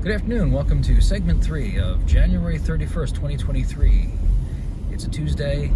Good afternoon. Welcome to segment 3 of January 31st, 2023. It's a Tuesday.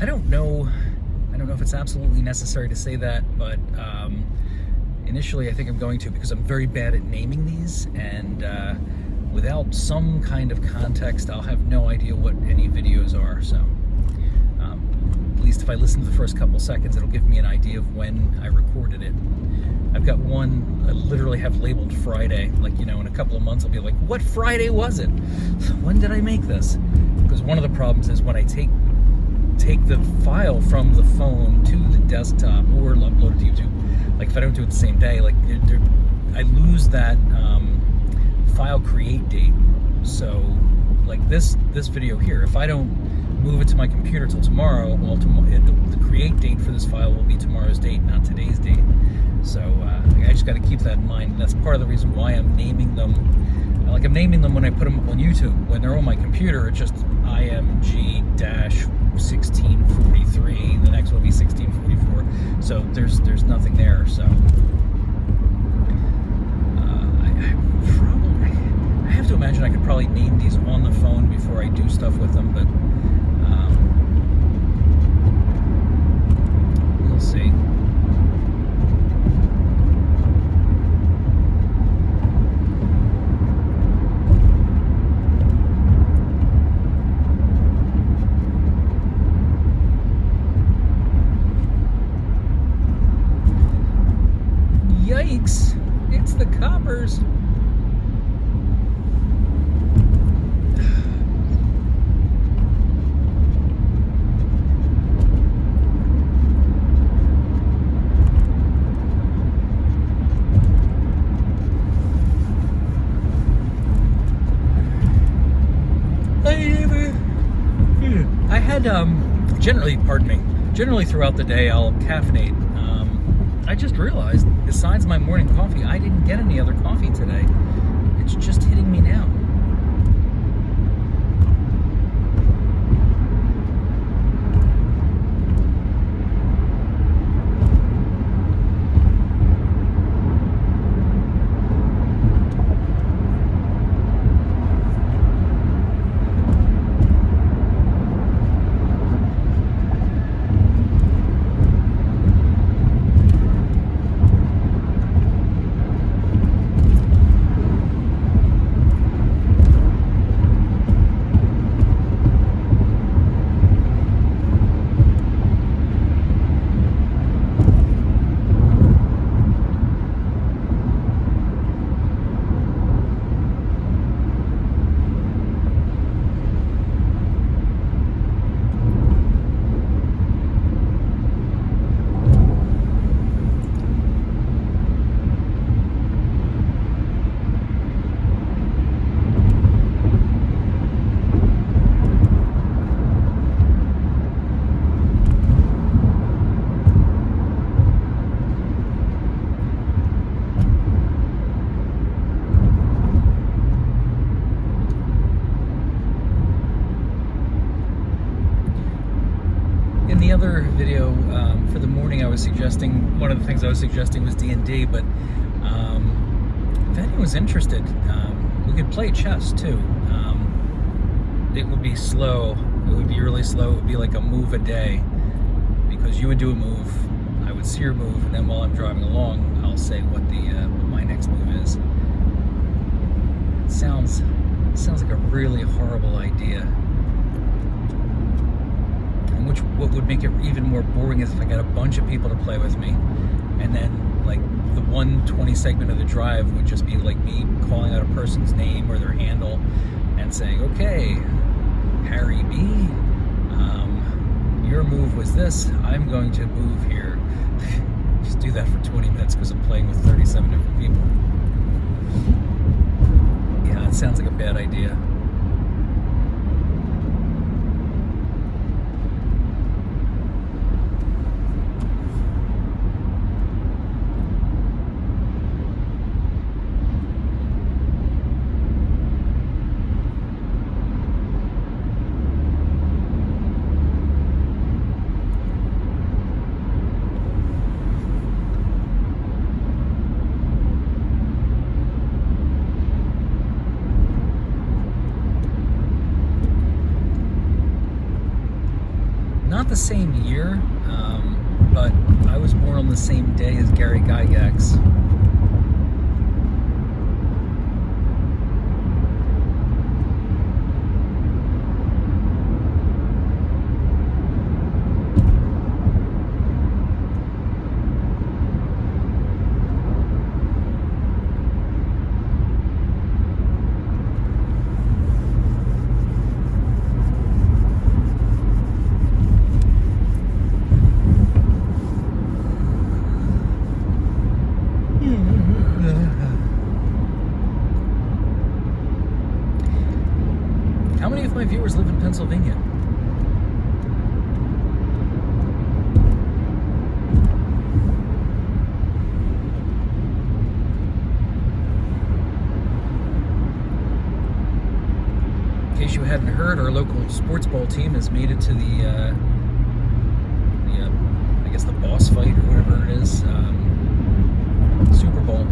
I don't know if it's absolutely necessary to say that, but initially I think I'm going to, because I'm very bad at naming these, and without some kind of context, I'll have no idea what any videos are. So at least if I listen to the first couple seconds, it'll give me an idea of when I recorded it. I've got one I literally have labeled Friday. Like, in a couple of months I'll be like, what Friday was it? When did I make this? Because one of the problems is when I take the file from the phone to the desktop or upload it to YouTube, like if I don't do it the same day, like I lose that file create date. So like this video here, if I don't move it to my computer till tomorrow, well, the create date for this file will be tomorrow's date, not today's date. So I just got to keep that in mind. And that's part of the reason why I'm naming them. Like, I'm naming them when I put them up on YouTube. When they're on my computer, it's just IMG-1643. The next one will be 1644. So there's nothing there. So I have to imagine I could probably name these on the phone before I do stuff with them, but we'll see. Yikes! It's the coppers! I had, generally throughout the day I'll caffeinate. I just realized, besides my morning coffee, I didn't get any other coffee today. It's just hitting me now. In the other video for the morning, one of the things I was suggesting was D&D, but if anyone was interested, we could play chess too. It would be slow. It would be really slow. It would be like a move a day, because you would do a move, I would see your move, and then while I'm driving along, I'll say what my next move is. It sounds like a really horrible idea. What would make it even more boring is if I got a bunch of people to play with me, and then like the 120 segment of the drive would just be like me calling out a person's name or their handle and saying, okay, Harry B, your move was this, I'm going to move here. Just do that for 20 minutes because I'm playing with 37 different people. Yeah, it sounds like a bad idea. not the same year, but I was born on the same day as Gary Gygax. How many of my viewers live in Pennsylvania? In case you hadn't heard, our local sports ball team has made it to the I guess the boss fight or whatever it is, Super Bowl.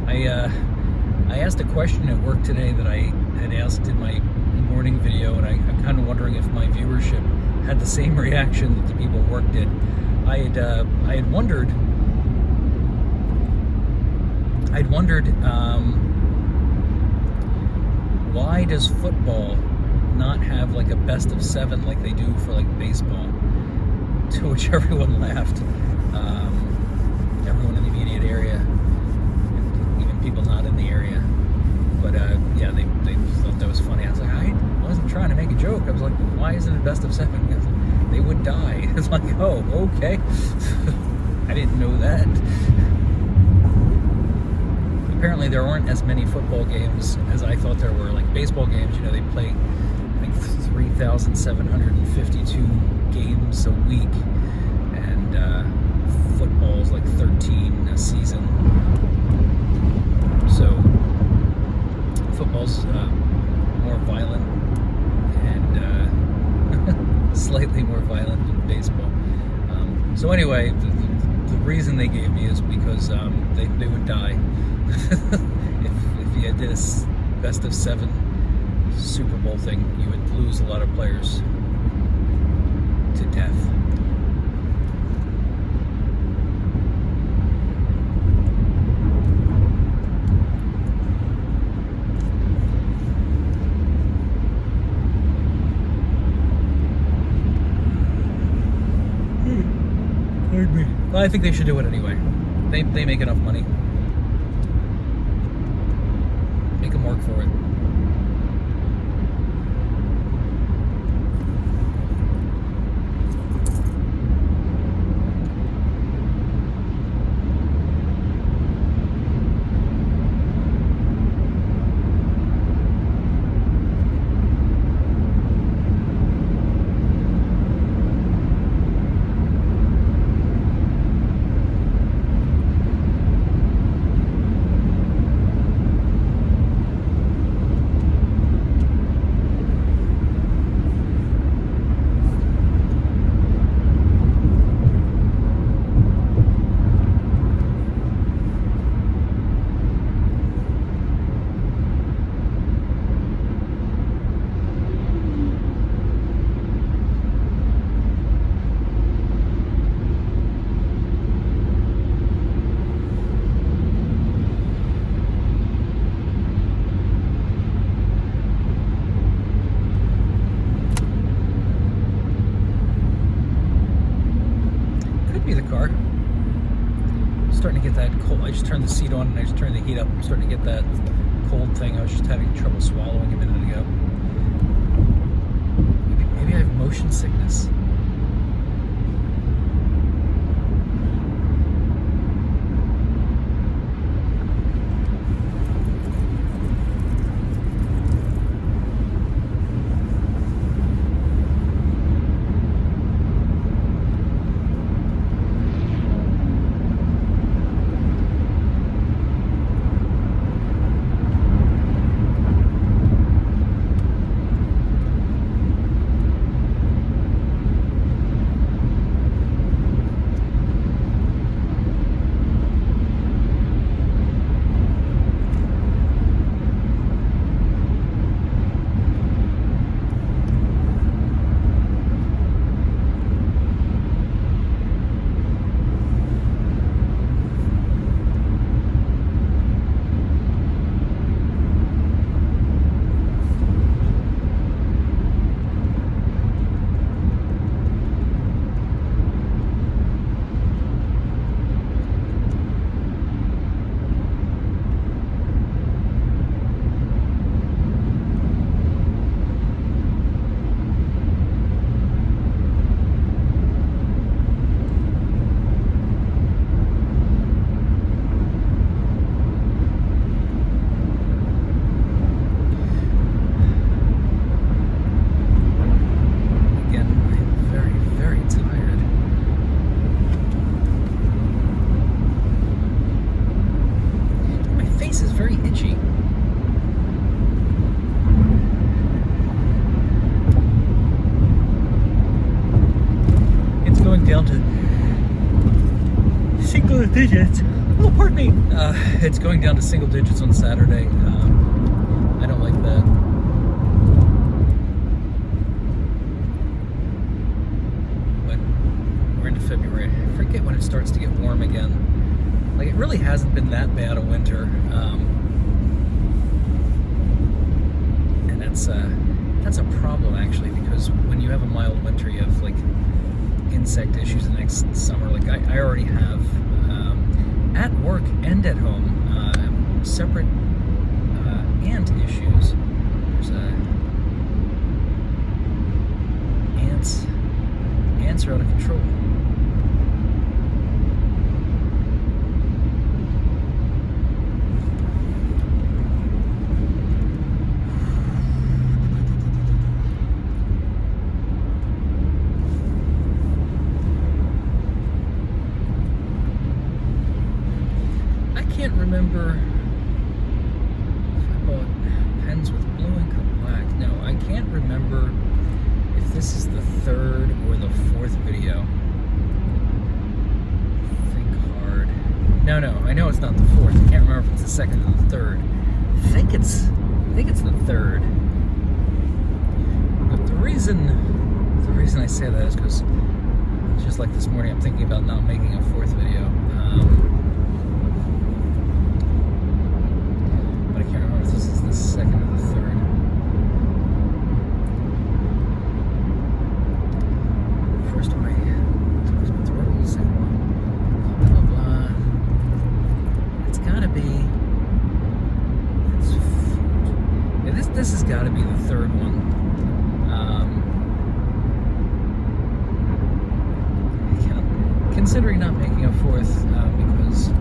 I asked a question at work today that I had asked in my morning video, and I'm kind of wondering if my viewership had the same reaction that the people at work did. I had wondered why does football not have like a best of 7 like they do for like baseball? To which everyone laughed. Everyone in the immediate area, and even people not in the area. But yeah, they thought that was funny. I was like, I wasn't trying to make a joke. I was like, why isn't it best of 7? Because they would die. It's like, oh, okay. I didn't know that. Apparently there aren't as many football games as I thought there were. Like baseball games, you know, they play, I think, 3,752 games a week, and football's like 13 a season. So football's more violent and slightly more violent than baseball. So anyway, the reason they gave me is because they would die. if you did a best of 7 Super Bowl thing, you would lose a lot of players to death. Pardon me. Well, I think they should do it anyway. They make enough money. Make them work for it. The car. I'm starting to get that cold. I just turned the seat on and I just turned the heat up. I'm starting to get that cold thing. I was just having trouble swallowing a minute ago. Maybe I have motion sickness. face is very itchy. It's going down to single digits. Oh, pardon me. It's going down to single digits on Saturday. I don't like that. But we're into February. I forget when it starts to get warm again. Like, it really hasn't been that bad a winter. And that's a problem, actually, because when you have a mild winter, you have, like, insect issues the next summer. Like, I already have, at work and at home, separate ant issues. There's ants are out of control. I can't remember if I bought pens with blue ink or black. No, I can't remember if this is the third or the fourth video. Think hard. No, I know it's not the fourth. I can't remember if it's the second or the third. I think it's the third. But the reason I say that is because just like this morning, I'm thinking about not making a fourth video. But I can't remember if this is the second or the third. First one I talked about the roll, second one, blah, blah, blah. It's gotta be, yeah, this has gotta be the third one. Considering not making a fourth, because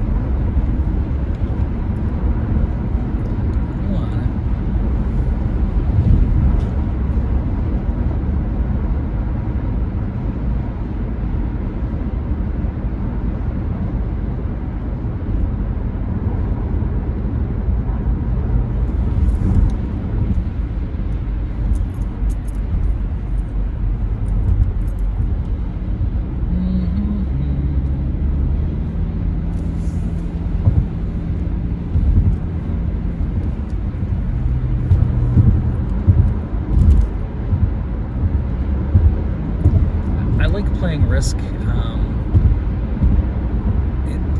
playing Risk.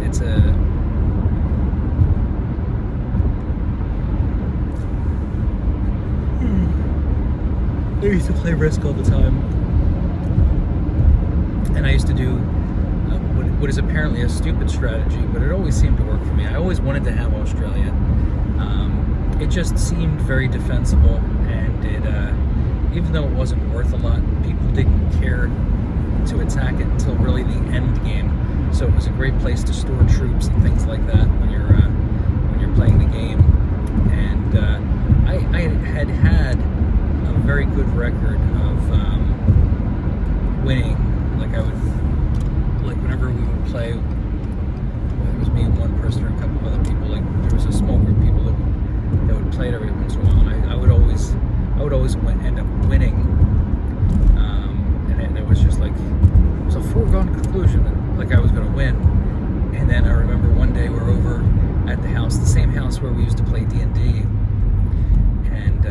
It's a I used to play Risk all the time, and I used to do what is apparently a stupid strategy, but it always seemed to work for me. I always wanted to have Australia. It just seemed very defensible, and it even though it wasn't worth a lot, people didn't care to attack it until really the end game. So it was a great place to store troops and things like that when you're playing the game. And I had a very good record of winning. Like whenever we would play, whether it was me and one person or a couple of other people, like there was a small group of people that would play it every once in a while, and I would always end up winning. And it was just like, it was a foregone conclusion that like I was going to win. And then I remember one day we're over at the house, the same house where we used to play D&D, and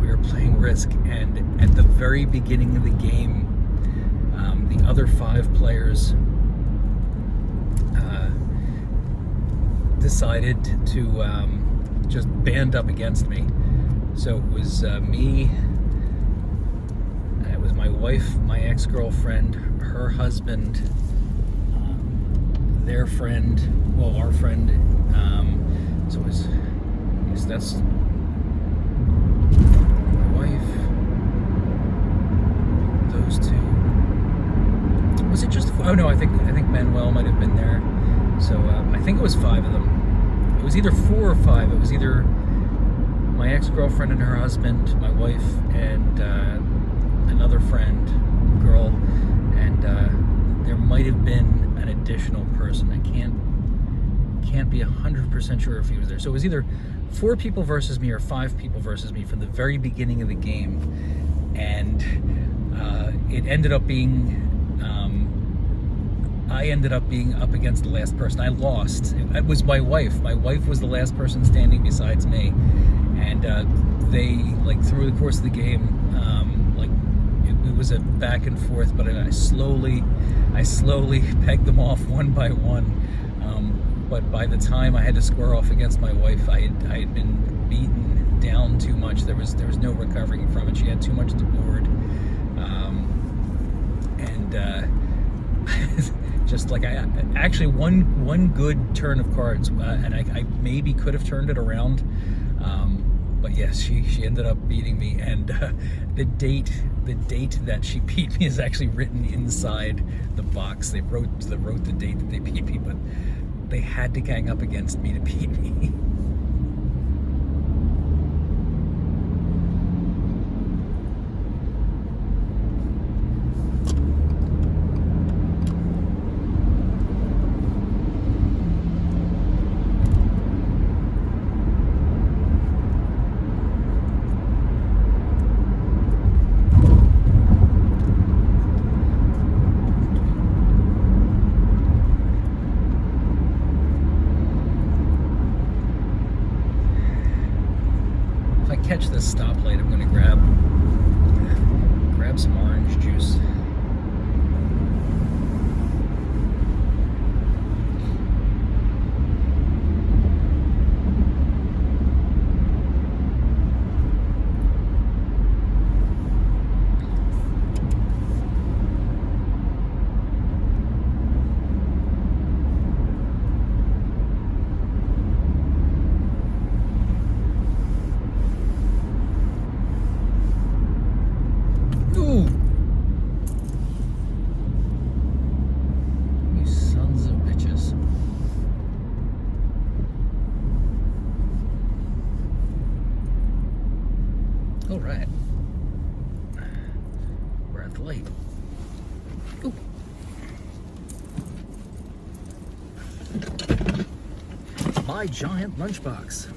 we were playing Risk, and at the very beginning of the game, the other 5 players decided to just band up against me. So it was me, it was my wife, my ex-girlfriend, her husband, their friend, well, our friend, so it was, I guess that's my wife, those two. Was it just, oh no, I think Manuel might have been there. So I think it was 5 of them. It was either 4 or 5. It was either my ex-girlfriend and her husband, my wife, and another friend, girl, and there might have been an additional person. I can't can't be 100% sure if he was there. So it was either 4 people versus me or 5 people versus me from the very beginning of the game. And it ended up being, I ended up being up against the last person. I lost. It was my wife. My wife was the last person standing besides me. And they, like, through the course of the game, it was a back and forth, but I slowly pegged them off one by one. But by the time I had to square off against my wife, I had been beaten down too much. There was no recovering from it. She had too much to board, just like I actually one good turn of cards, and I maybe could have turned it around. But yes, she ended up beating me, and the date that she beat me is actually written inside the box. They wrote the date that they beat me, but they had to gang up against me to beat me. Catch this stoplight, I'm going to grab some orange juice. All right, we're at the light. Ooh. My giant lunchbox.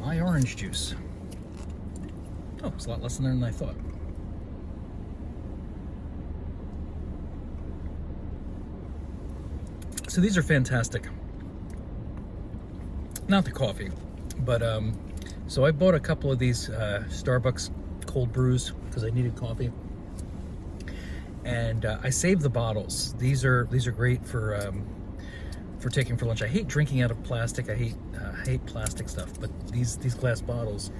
My orange juice. Oh, it's a lot less in there than I thought. So these are fantastic. Not the coffee, but so I bought a couple of these Starbucks cold brews because I needed coffee, and I saved the bottles. These are great for taking for lunch. I hate drinking out of plastic. I hate plastic stuff, but these glass bottles,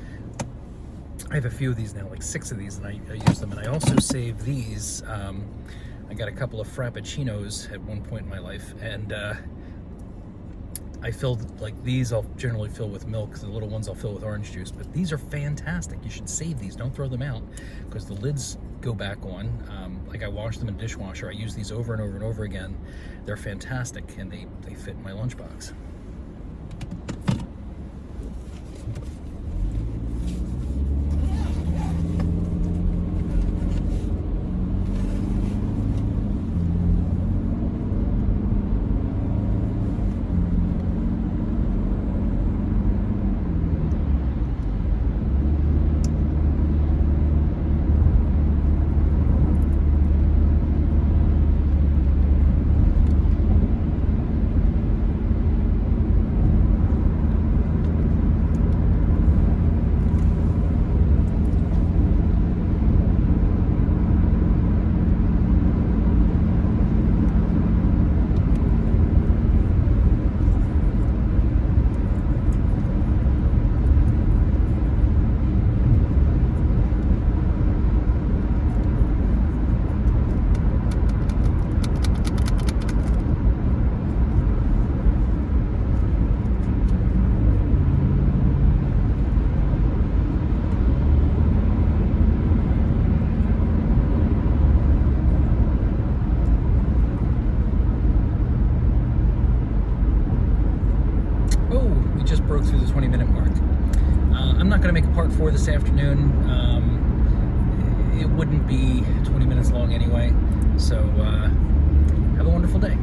I have a few of these now, like 6 of these, and I use them. And I also save these. I got a couple of Frappuccinos at one point in my life, and I filled, like, these I'll generally fill with milk. The little ones I'll fill with orange juice. But these are fantastic. You should save these. Don't throw them out, because the lids go back on. Like, I wash them in a dishwasher. I use these over and over and over again. They're fantastic, and they fit in my lunchbox. Broke through the 20-minute mark. I'm not going to make a part 4 this afternoon. It wouldn't be 20 minutes long anyway. So have a wonderful day.